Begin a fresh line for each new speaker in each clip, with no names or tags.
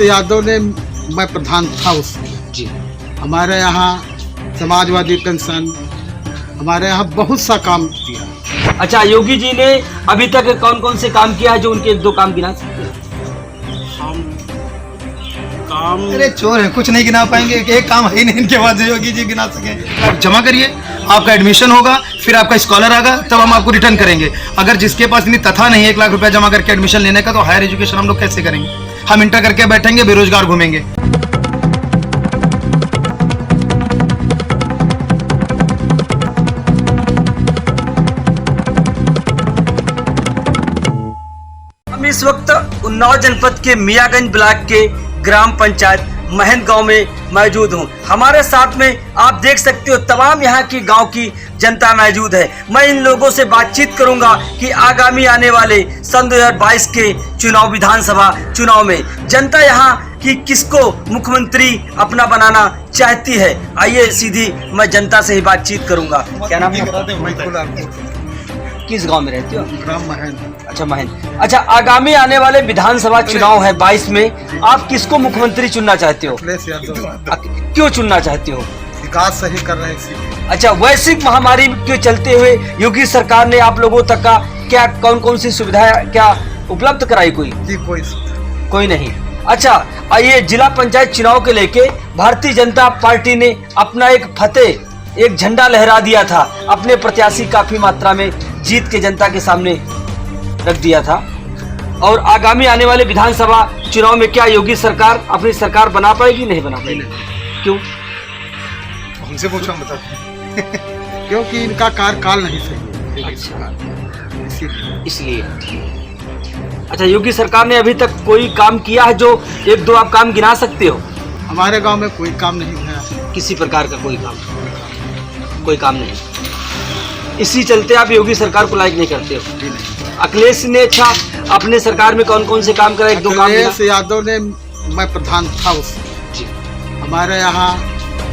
अखिलेश यादव ने, मैं प्रधान था उसमें
जी।
हमारे यहाँ समाजवादी पेंशन, हमारे यहाँ बहुत सा काम किया।
अच्छा, योगी जी ने अभी तक कौन कौन से काम किया है, जो उनके एक दो काम गिना सकते हैं?
काम अरे चोर है, कुछ नहीं गिना पाएंगे। एक काम है ही नहीं इनके पास जो योगी जी गिना सके। आप जमा करिए, आपका एडमिशन होगा, फिर आपका स्कॉलर आएगा, तब हम आपको रिटर्न करेंगे। अगर जिसके पास इतनी तथा नहीं है 1 लाख रुपया जमा करके एडमिशन लेने का, तो हायर एजुकेशन हम लोग कैसे करेंगे? हम इंटर करके बैठेंगे, बेरोजगार घूमेंगे।
हम इस वक्त उन्नाव जनपद के मियागंज ब्लॉक के ग्राम पंचायत महंत गांव में मौजूद हूं। हमारे साथ में आप देख सकते हो तमाम यहां की गांव की जनता मौजूद है। मैं इन लोगों से बातचीत करूंगा कि आगामी आने वाले सन 2022 के चुनाव, विधानसभा चुनाव में जनता यहां की किसको मुख्यमंत्री अपना बनाना चाहती है। आइए सीधी मैं जनता से ही बातचीत करूंगा। क्या नाम है? किस गांव में रहते हो?
ग्राम महंत।
अच्छा, महंत। अच्छा, आगामी आने वाले विधानसभा चुनाव है 22 में, आप किसको मुख्यमंत्री चुनना चाहते हो?
अखिलेश यादव।
क्यों चुनना चाहते हो?
विकास सही कर रहे हैं इसीलिए।
अच्छा, वैश्विक महामारी के चलते हुए योगी सरकार ने आप लोगों तक का क्या कौन कौन सी सुविधाएं क्या उपलब्ध कराई?
जी कोई
नहीं। अच्छा, आइए जिला पंचायत चुनाव के लेके भारतीय जनता पार्टी ने अपना एक फतेह, एक झंडा लहरा दिया था। अपने प्रत्याशी काफी मात्रा में जीत के जनता के सामने रख दिया था। और आगामी आने वाले विधानसभा चुनाव में क्या योगी सरकार अपनी सरकार बना पाएगी? नहीं बना पाएगी। क्यों?
हमसे पूछो, हम बताते हैं।
क्योंकि इनका कार्यकाल नहीं सही है।
अच्छा, इसलिए। अच्छा, योगी सरकार ने अभी तक कोई काम किया है जो एक दो आप काम गिना सकते हो?
हमारे गांव में कोई काम नहीं हुआ।
किसी प्रकार का कोई काम नहीं। इसी चलते आप योगी सरकार को लाइक नहीं करते हो? अखिलेश ने अच्छा अपने सरकार में कौन कौन से काम करा? एक दो काम।
अखिलेश यादव ने, मैं प्रधान था उसमें
जी।
हमारे यहाँ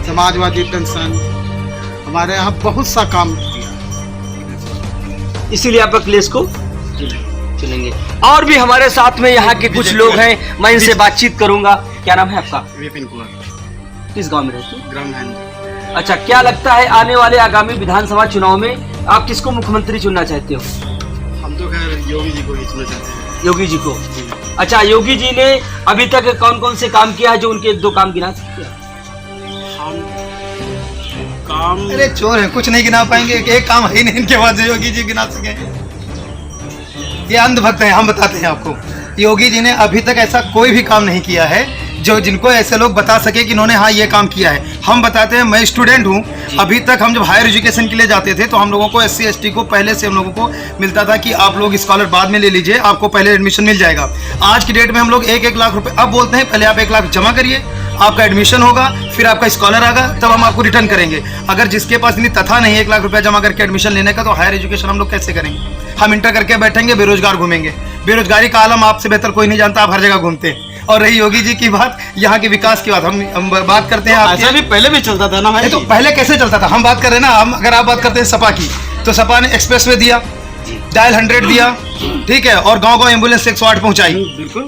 समाजवादी पेंशन, हमारे यहाँ बहुत सा काम किया।
इसीलिए आप अखिलेश को चुनेंगे। और भी हमारे साथ में यहाँ के कुछ लोग हैं, मैं इनसे बातचीत करूंगा। क्या नाम है आपका?
विपिन कुमार।
किस गांव में रहते हो?
ग्राम महंत।
अच्छा, क्या लगता है आने वाले आगामी विधानसभा चुनाव में आप किसको मुख्यमंत्री चुनना चाहते हो?
हम तो खैर योगी जी को ही चुनना चाहते हैं।
योगी जी को। अच्छा, योगी जी ने अभी तक कौन कौन से काम किया है, जो उनके एक दो काम गिना सकते हैं?
काम अरे चोर है, कुछ नहीं गिना पाएंगे। एक काम है ही नहीं इनके पास जो योगी जी गिना सके। ये अंधभक्त है, हम बताते हैं आपको। योगी जी ने अभी तक ऐसा कोई भी काम नहीं किया है जो जिनको ऐसे लोग बता सके कि इन्होंने हाँ ये काम किया है। हम बताते हैं, मैं स्टूडेंट हूँ। अभी तक हम जब हायर एजुकेशन के लिए जाते थे तो हम लोगों को SC ST को पहले से हम लोगों को मिलता था कि आप लोग स्कॉलर बाद में ले लीजिए, आपको पहले एडमिशन मिल जाएगा। आज की डेट में हम लोग 1-1 लाख रुपए अब बोलते हैं, पहले आप 1 लाख जमा करिए, आपका एडमिशन होगा, फिर आपका स्कॉलर आएगा, तब हम आपको रिटर्न करेंगे। अगर जिसके पास इतनी तथा नहीं है 1 लाख रुपया जमा करके एडमिशन लेने का, तो हायर एजुकेशन हम लोग कैसे करेंगे? हम इंटर करके बैठेंगे, बेरोजगार घूमेंगे। बेरोजगारी का आलम आपसे बेहतर कोई नहीं जानता, आप हर जगह घूमते हैं। और रही योगी जी की बात, यहाँ के विकास की बात, हम बात करते हैं।
ऐसा भी पहले भी चलता था ना भाई।
तो पहले कैसे चलता था हम बात कर रहे हैं ना। हम अगर आप बात करते हैं सपा की, तो सपा ने एक्सप्रेस वे दिया, डायल 100 दिया, ठीक है, और गांव-गांव एम्बुलेंस 108 पहुंचाई,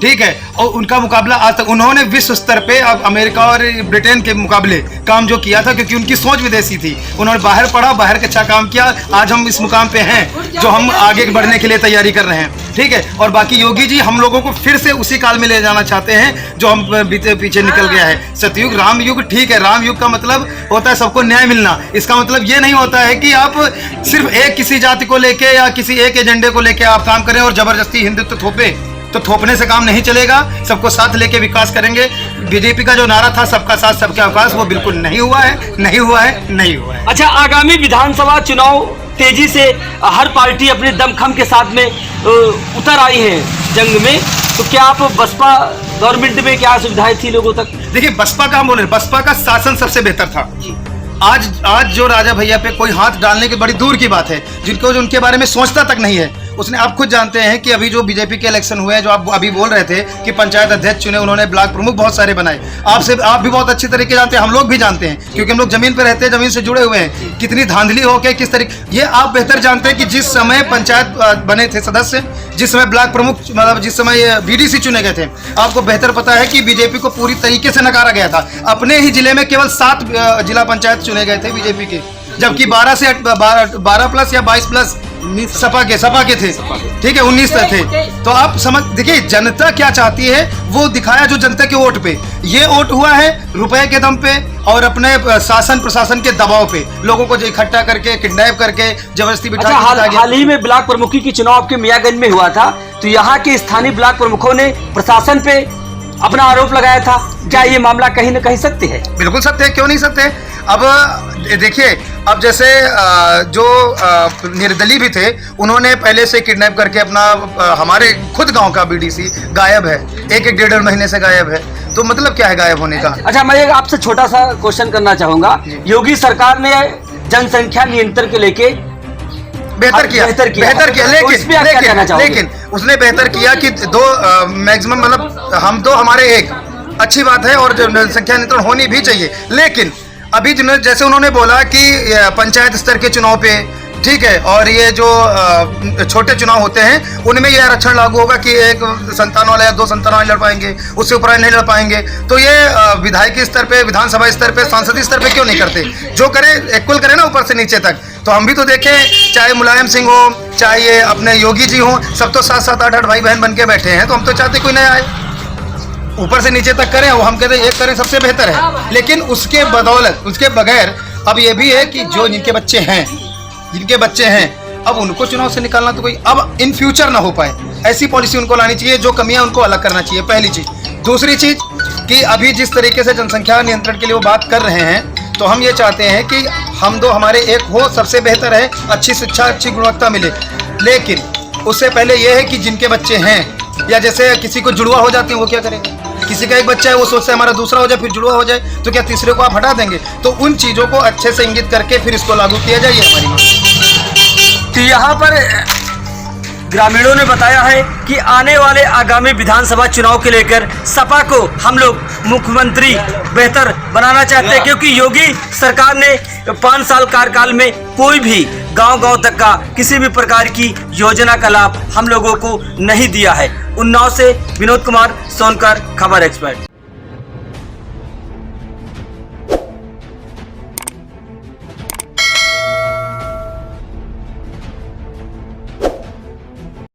ठीक है। और उनका मुकाबला आज तक उन्होंने विश्व स्तर पे अमेरिका और ब्रिटेन के मुकाबले काम जो किया था, क्योंकि उनकी सोच विदेशी थी। उन्होंने बाहर पढ़ा, बाहर का अच्छा काम किया। आज हम इस मुकाम पे हैं जो हम आगे बढ़ने के लिए तैयारी कर रहे हैं, ठीक है। और बाकी योगी जी हम लोगों को फिर से उसी काल में ले जाना चाहते हैं जो हम बीते पीछे निकल गया है। सतयुग, राम युग, ठीक है। राम युग का मतलब होता है सबको न्याय मिलना। इसका मतलब ये नहीं होता है कि आप सिर्फ एक किसी जाति को लेके या किसी एक एजेंडे को लेके आप काम करें और जबरदस्ती हिंदुत्व थोपे। तो थोपने से काम नहीं चलेगा। सबको साथ लेके विकास करेंगे। बीजेपी का जो नारा था सबका साथ सबका विकास, वो बिल्कुल नहीं हुआ है, नहीं हुआ है, नहीं हुआ है।
अच्छा, आगामी विधानसभा चुनाव तेजी से हर पार्टी अपने दमखम के साथ में उतर आई है जंग में, तो क्या आप बसपा गवर्नमेंट में क्या सुविधाएं थी लोगों तक?
देखिए, बसपा का हम बोले, बसपा का शासन सबसे बेहतर था। आज जो राजा भैया पे कोई हाथ डालने की बड़ी दूर की बात है, जिनको जो उनके बारे में सोचता तक नहीं है, उसने, आप खुद जानते हैं कि अभी जो बीजेपी के इलेक्शन हुए हैं, जो आप अभी बोल रहे थे कि पंचायत अध्यक्ष चुने, उन्होंने ब्लॉक प्रमुख बहुत सारे बनाए। आप भी बहुत अच्छी तरीके जानते हैं, हम लोग भी जानते हैं, क्योंकि हम लोग जमीन पे रहते हैं, जमीन से जुड़े हुए हैं, कितनी धांधली हो के किस तरीके, ये आप बेहतर जानते हैं कि जिस समय पंचायत बने थे सदस्य, जिस समय ब्लॉक प्रमुख मतलब जिस समय ये बीडीसी चुने गए थे, आपको बेहतर पता है कि बीजेपी को पूरी तरीके से नकारा गया था। अपने ही जिले में केवल 7 जिला पंचायत चुने गए थे बीजेपी के, जबकि 12 प्लस या 22 प्लस सपा के थे, ठीक है, 19 थे। तो आप समझ, देखिए जनता क्या चाहती है वो दिखाया जो जनता के वोट पे। ये वोट हुआ है रुपए के दम पे और अपने शासन प्रशासन के दबाव पे, लोगों को इकट्ठा करके किडनैप करके जबरदस्ती बिठा
अच्छा, हाल ही में ब्लॉक प्रमुखी की चुनाव आपके मियागंज में हुआ था, तो यहाँ के स्थानीय ब्लॉक प्रमुखों ने प्रशासन पे अपना आरोप लगाया था। क्या ये मामला कहीं न कहीं सत्य है?
बिल्कुल सत्य है, क्यों नहीं सत्य है। अब देखिए, अब जैसे जो निर्दलीय भी थे, उन्होंने पहले से किडनैप करके अपना हमारे खुद गांव का बीडीसी गायब है, एक 1.5 महीने से गायब है। तो मतलब क्या है गायब होने का?
अच्छा, मैं आपसे छोटा सा क्वेश्चन करना चाहूंगा। योगी सरकार ने जनसंख्या नियंत्रण के लेके
बेहतर किया, लेकिन उसने बेहतर किया कि 2 मैक्सिमम, मतलब हम 2 हमारे 1 अच्छी बात है और जनसंख्या नियंत्रण होनी भी चाहिए। लेकिन अभी जैसे उन्होंने बोला कि पंचायत स्तर के चुनाव पे, ठीक है, और ये जो छोटे चुनाव होते हैं उनमें ये आरक्षण लागू होगा कि 1 संतान वाला या 2 संतान वाले लड़ पाएंगे, उससे ऊपर नहीं लड़ पाएंगे। तो ये विधायकी स्तर पे, विधानसभा स्तर पे, सांसदीय स्तर पे क्यों नहीं करते? जो करे इक्वल करे ना, ऊपर से नीचे तक। तो हम भी तो देखें, चाहे मुलायम सिंह हो, चाहे ये अपने योगी जी हो, सब तो 7-7, 8-8 भाई बहन बन के बैठे हैं। तो हम तो चाहते कोई नया आए, ऊपर से नीचे तक करें, वो हम कहते हैं एक करें सबसे बेहतर है। लेकिन उसके बदौलत, उसके बगैर अब ये भी है कि जो जिनके बच्चे हैं अब उनको चुनाव से निकालना तो कोई अब इन फ्यूचर ना हो पाए, ऐसी पॉलिसी उनको लानी चाहिए। जो कमियां उनको अलग करना चाहिए, पहली चीज। दूसरी चीज कि अभी जिस तरीके से जनसंख्या नियंत्रण के लिए वो बात कर रहे हैं, तो हम ये चाहते हैं कि हम 2 हमारे 1 हो, सबसे बेहतर है, अच्छी शिक्षा, अच्छी गुणवत्ता मिले। लेकिन उससे पहले ये है कि जिनके बच्चे हैं, या जैसे किसी को जुड़वा हो जाते हैं, वो क्या करेंगे? किसी का एक बच्चा है, वो सोचता है हमारा दूसरा हो जाए, फिर जुड़वा हो जाए, तो क्या तीसरे को आप हटा देंगे? तो उन चीज़ों को अच्छे से इंगित करके फिर इसको लागू किया जाए, हमारी मांग।
तो यहाँ पर ग्रामीणों ने बताया है कि आने वाले आगामी विधानसभा चुनाव के लेकर सपा को हम लोग मुख्यमंत्री बेहतर बनाना चाहते हैं, क्योंकि योगी सरकार ने 5 साल कार्यकाल में कोई भी गांव-गांव तक का किसी भी प्रकार की योजना का लाभ हम लोगों को नहीं दिया है। उन्नाव से विनोद कुमार सोनकर, खबर एक्सपर्ट।